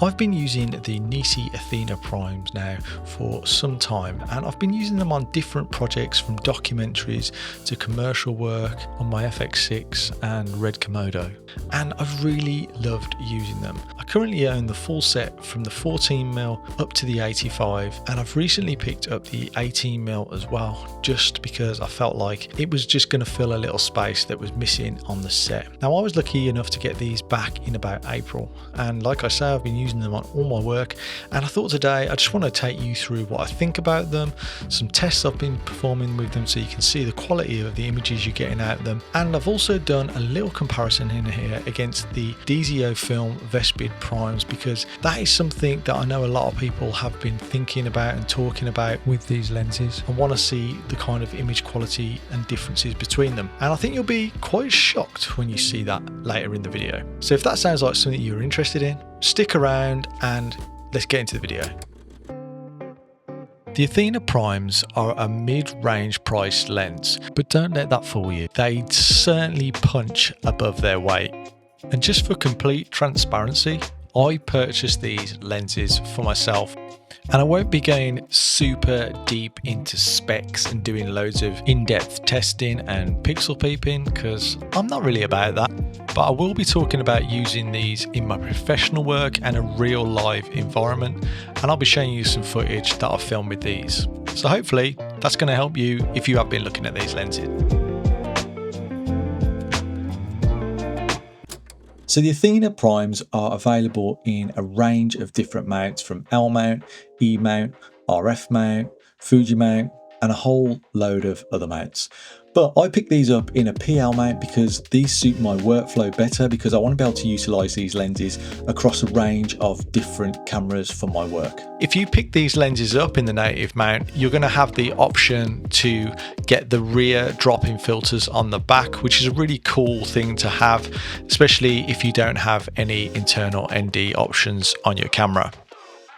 I've been using the NISI Athena Primes now for some time, and I've been using them on different projects from documentaries to commercial work on my FX6 and Red Komodo, and I've really loved using them. I currently own the full set from the 14mm up to the 85, and I've recently picked up the 18mm as well, just because I felt like it was just going to fill a little space that was missing on the set. Now, I was lucky enough to get these back in about April, and like I say, I've been using them on all my work, and I thought today I just want to take you through what I think about them, some tests I've been performing with them so you can see the quality of the images you're getting out of them, and I've also done a little comparison in here against the DZO Vespids Primes, because that is something that I know a lot of people have been thinking about and talking about with these lenses and want to see the kind of image quality and differences between them, and I think you'll be quite shocked when you see that later in the video. So if that sounds like something you're interested in, stick around and let's get into the video. The Athena Primes are a mid-range priced lens, but don't let that fool you. They certainly punch above their weight. And just for complete transparency, I purchased these lenses for myself, and I won't be going super deep into specs and doing loads of in-depth testing and pixel peeping, because I'm not really about that. But I will be talking about using these in my professional work and a real live environment, and I'll be showing you some footage that I've filmed with these. So hopefully that's going to help you if you have been looking at these lenses. So the Athena Primes are available in a range of different mounts, from L mount, E mount, RF mount, Fuji mount, and a whole load of other mounts. But I picked these up in a PL mount because these suit my workflow better, because I want to be able to utilize these lenses across a range of different cameras for my work. If you pick these lenses up in the native mount, you're going to have the option to get the rear drop-in filters on the back, which is a really cool thing to have, especially if you don't have any internal ND options on your camera.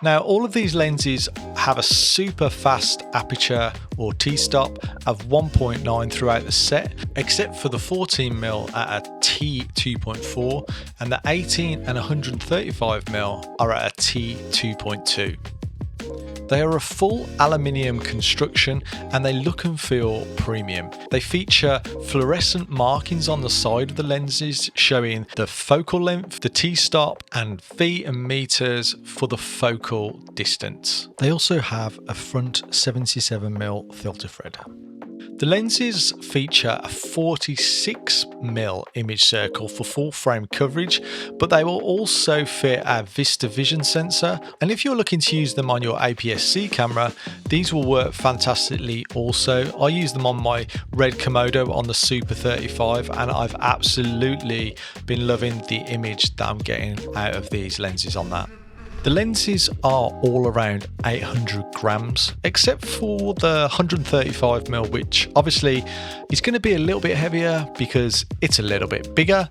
Now, all of these lenses have a super fast aperture or t-stop of 1.9 throughout the set, except for the 14mm at a t2.4, and the 18 and 135mm are at a t2.2. They are a full aluminium construction and they look and feel premium. They feature fluorescent markings on the side of the lenses showing the focal length, the t-stop, and feet and meters for the focal distance. They also have a front 77mm filter thread. The lenses feature a 46mm image circle for full frame coverage, but they will also fit a Vista Vision sensor, and if you're looking to use them on your APS-C camera, these will work fantastically also. I use them on my Red Komodo on the Super 35, and I've absolutely been loving the image that I'm getting out of these lenses on that. The lenses are all around 800 grams, except for the 135mm, which obviously is going to be a little bit heavier because it's a little bit bigger.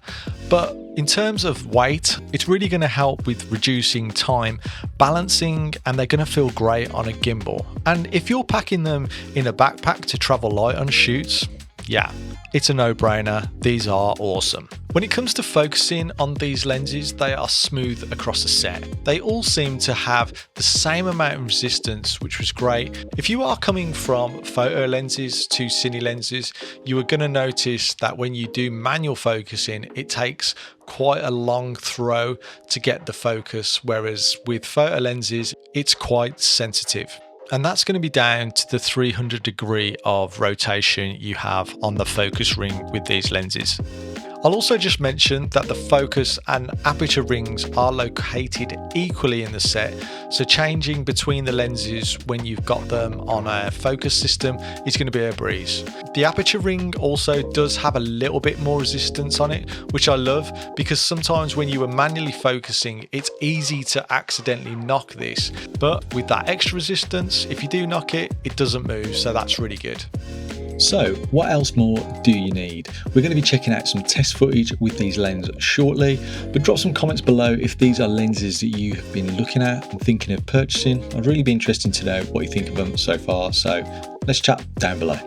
But in terms of weight, it's really going to help with reducing time, balancing, and they're going to feel great on a gimbal. And if you're packing them in a backpack to travel light on shoots, yeah, it's a no-brainer. These are awesome. When it comes to focusing on these lenses, they are smooth across the set. They all seem to have the same amount of resistance, which was great. If you are coming from photo lenses to cine lenses, you are going to notice that when you do manual focusing, it takes quite a long throw to get the focus, whereas with photo lenses, it's quite sensitive. And that's going to be down to the 300 degree of rotation you have on the focus ring with these lenses. I'll also just mention that the focus and aperture rings are located equally in the set, so changing between the lenses when you've got them on a focus system is going to be a breeze. The aperture ring also does have a little bit more resistance on it, which I love, because sometimes when you are manually focusing, it's easy to accidentally knock this, but with that extra resistance, if you do knock it, it doesn't move, so that's really good. So what else more do you need? We're going to be checking out some test footage with these lenses shortly, but drop some comments below if these are lenses that you have been looking at and thinking of purchasing. I'd really be interested to know what you think of them so far, so let's chat down below.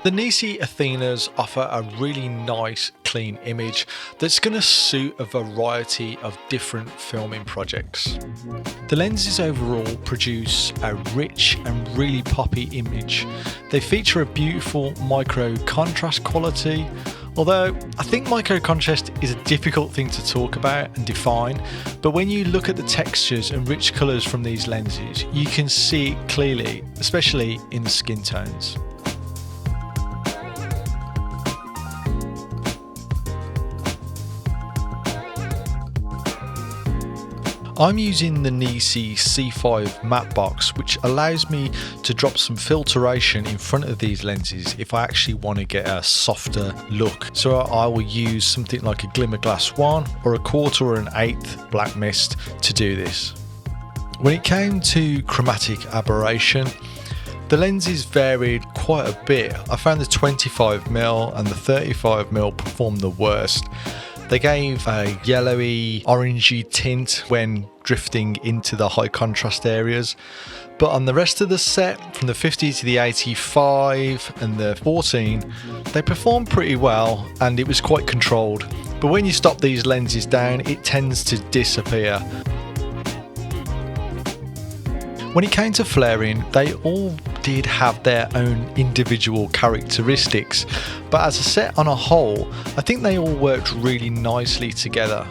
The NISI Athenas offer a really nice clean image that's going to suit a variety of different filming projects. The lenses overall produce a rich and really poppy image. They feature a beautiful micro contrast quality, although I think micro contrast is a difficult thing to talk about and define, but when you look at the textures and rich colours from these lenses, you can see it clearly, especially in the skin tones. I'm using the NISI C5 matte box, which allows me to drop some filtration in front of these lenses if I actually want to get a softer look. So I will use something like a Glimmer Glass 1 or a 1/4 or an 1/8 black mist to do this. When it came to chromatic aberration, the lenses varied quite a bit. I found the 25mm and the 35mm performed the worst. They gave a yellowy, orangey tint when drifting into the high contrast areas. But on the rest of the set, from the 50 to the 85 and the 14, they performed pretty well and it was quite controlled. But when you stop these lenses down, it tends to disappear. When it came to flaring, they all did have their own individual characteristics, but as a set on a whole, I think they all worked really nicely together.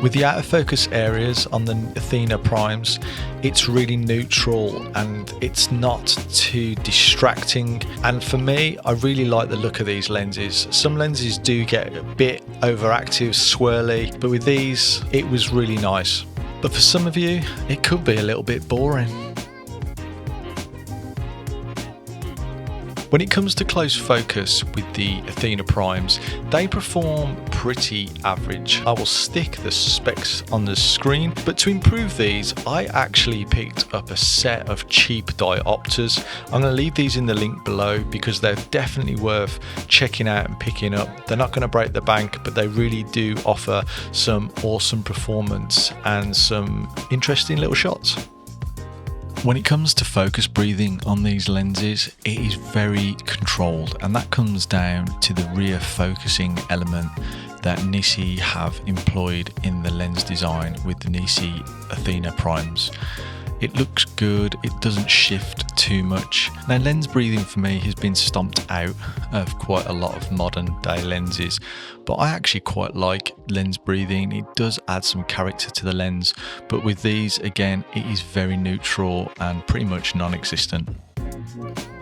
With the out of focus areas on the Athena Primes, it's really neutral and it's not too distracting. And for me, I really like the look of these lenses. Some lenses do get a bit overactive, swirly, but with these, it was really nice. But for some of you, it could be a little bit boring. When it comes to close focus with the Athena Primes, they perform pretty average. I will stick the specs on the screen, but to improve these, I actually picked up a set of cheap diopters. I'm going to leave these in the link below because they're definitely worth checking out and picking up. They're not going to break the bank, but they really do offer some awesome performance and some interesting little shots. When it comes to focus breathing on these lenses, it is very controlled, and that comes down to the rear focusing element that NISI have employed in the lens design with the NISI Athena Primes. It looks good, it doesn't shift too much. Now, lens breathing for me has been stomped out of quite a lot of modern day lenses, but I actually quite like lens breathing. It does add some character to the lens, but with these, again, it is very neutral and pretty much non-existent.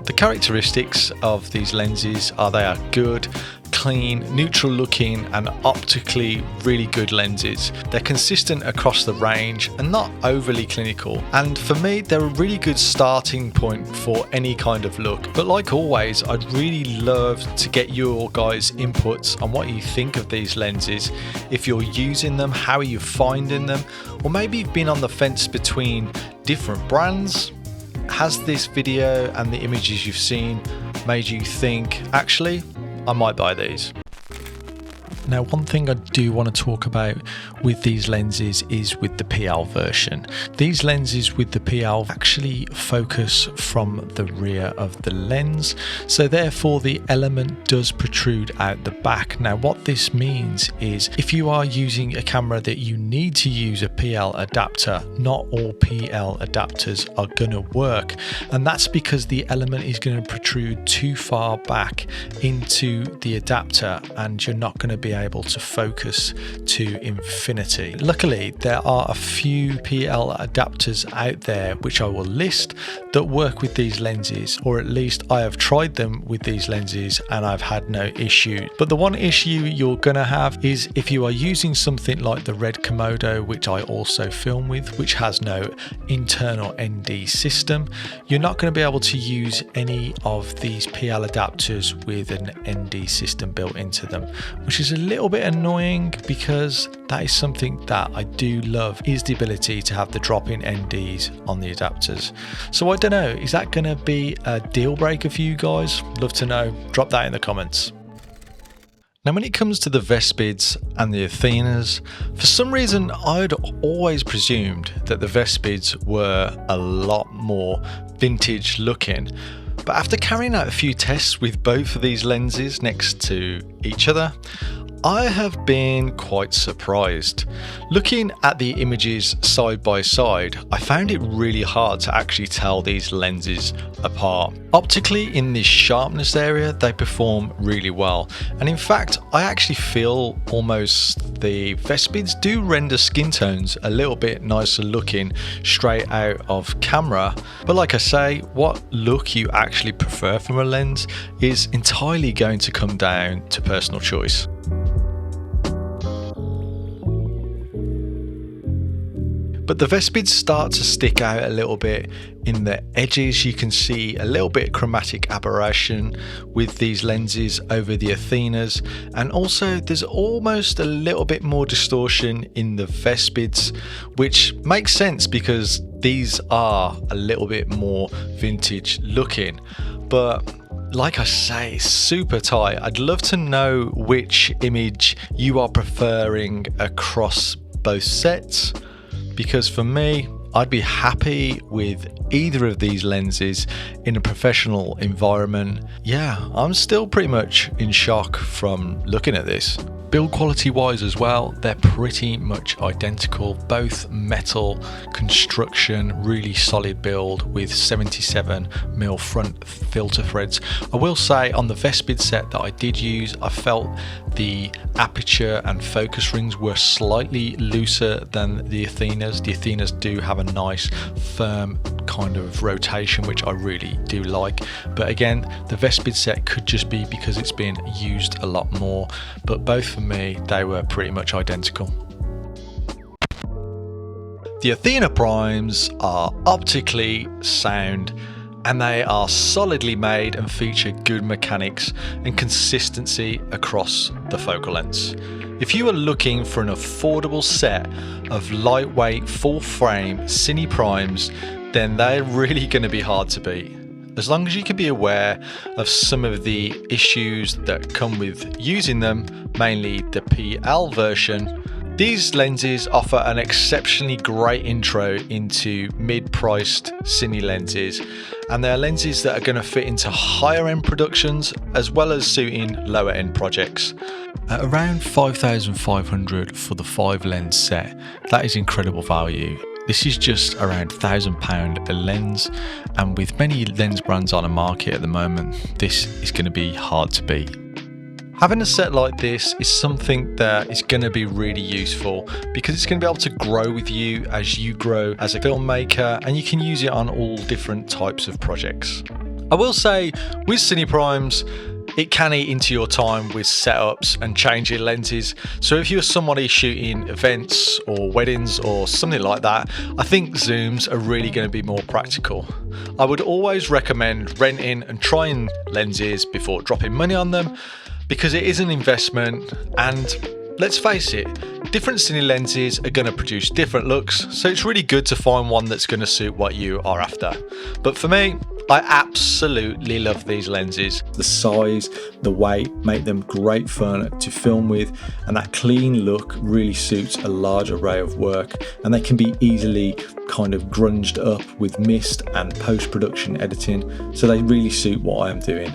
The characteristics of these lenses are they are good, clean, neutral looking and optically really good lenses. They're consistent across the range and not overly clinical, and for me they're a really good starting point for any kind of look. But like always, I'd really love to get your guys' inputs on what you think of these lenses. If you're using them, how are you finding them? Or maybe you've been on the fence between different brands. Has this video and the images you've seen made you think, actually, I might buy these? Now, one thing I do want to talk about with these lenses is with the PL version. These lenses with the PL actually focus from the rear of the lens, so therefore the element does protrude out the back. Now, what this means is if you are using a camera that you need to use a PL adapter, not all PL adapters are going to work, and that's because the element is going to protrude too far back into the adapter and you're not going to be able to focus to infinity. Luckily, there are a few PL adapters out there which I will list that work with these lenses, or at least I have tried them with these lenses and I've had no issue. But the one issue you're gonna have is if you are using something like the Red Komodo, which I also film with, which has no internal ND system, you're not going to be able to use any of these PL adapters with an ND system built into them, which is a little bit annoying because that is something that I do love, is the ability to have the drop-in NDs on the adapters. So I don't know, is that going to be a deal breaker for you guys? Love to know, drop that in the comments. Now, when it comes to the Vespids and the Athenas, for some reason I'd always presumed that the Vespids were a lot more vintage looking, But after carrying out a few tests with both of these lenses next to each other, I have been quite surprised. Looking at the images side by side, I found it really hard to actually tell these lenses apart. Optically, in this sharpness area, they perform really well. And in fact, I actually feel almost the Vespids do render skin tones a little bit nicer looking straight out of camera. But like I say, what look you actually prefer from a lens is entirely going to come down to personal choice. But the Vespids start to stick out a little bit in the edges. You can see a little bit of chromatic aberration with these lenses over the Athenas, and also there's almost a little bit more distortion in the Vespids, which makes sense because these are a little bit more vintage looking. But like I say, it's super tight. I'd love to know which image you are preferring across both sets, because for me, I'd be happy with either of these lenses in a professional environment. Yeah, I'm still pretty much in shock from looking at this. Build quality wise as well, they're pretty much identical. Both metal construction, really solid build with 77mm front filter threads. I will say on the Vespid set that I did use, I felt the aperture and focus rings were slightly looser than the Athenas. The Athenas do have a nice firm kind of rotation, which I really do like. But again, the Vespid set could just be because it's been used a lot more. But both for me, they were pretty much identical. The Athena Primes are optically sound, and they are solidly made and feature good mechanics and consistency across the focal lengths. If you are looking for an affordable set of lightweight full frame Cine Primes, then they're really going to be hard to beat. As long as you can be aware of some of the issues that come with using them, mainly the PL version, these lenses offer an exceptionally great intro into mid-priced cine lenses, and they're lenses that are going to fit into higher end productions as well as suiting lower end projects. At around $5,500 for the 5 lens set, that is incredible value. This is just around £1,000 a lens, and with many lens brands on the market at the moment, this is going to be hard to beat. Having a set like this is something that is going to be really useful because it's going to be able to grow with you as you grow as a filmmaker, and you can use it on all different types of projects. I will say with Cine Primes, it can eat into your time with setups and changing lenses. So if you're somebody shooting events or weddings or something like that, I think zooms are really going to be more practical. I would always recommend renting and trying lenses before dropping money on them, because it is an investment, and let's face it, different cine lenses are going to produce different looks, so it's really good to find one that's going to suit what you are after. But for me, I absolutely love these lenses. The size, the weight make them great fun to film with, and that clean look really suits a large array of work, and they can be easily kind of grunged up with mist and post-production editing, so they really suit what I am doing.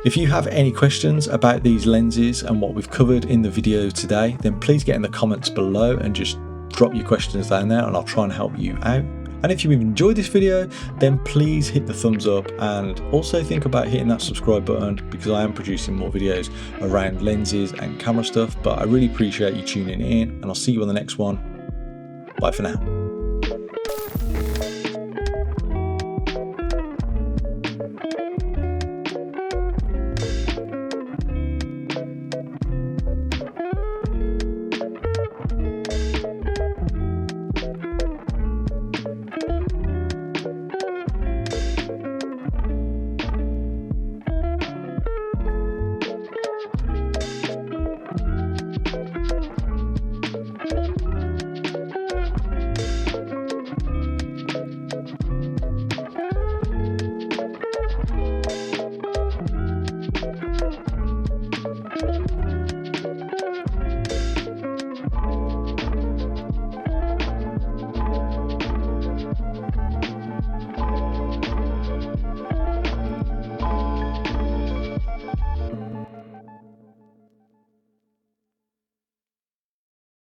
If you have any questions about these lenses and what we've covered in the video today, then please get in the comments below and just drop your questions down there and I'll try and help you out. And if you've enjoyed this video, then please hit the thumbs up, and also think about hitting that subscribe button, because I am producing more videos around lenses and camera stuff. But I really appreciate you tuning in, and I'll see you on the next one. Bye for now.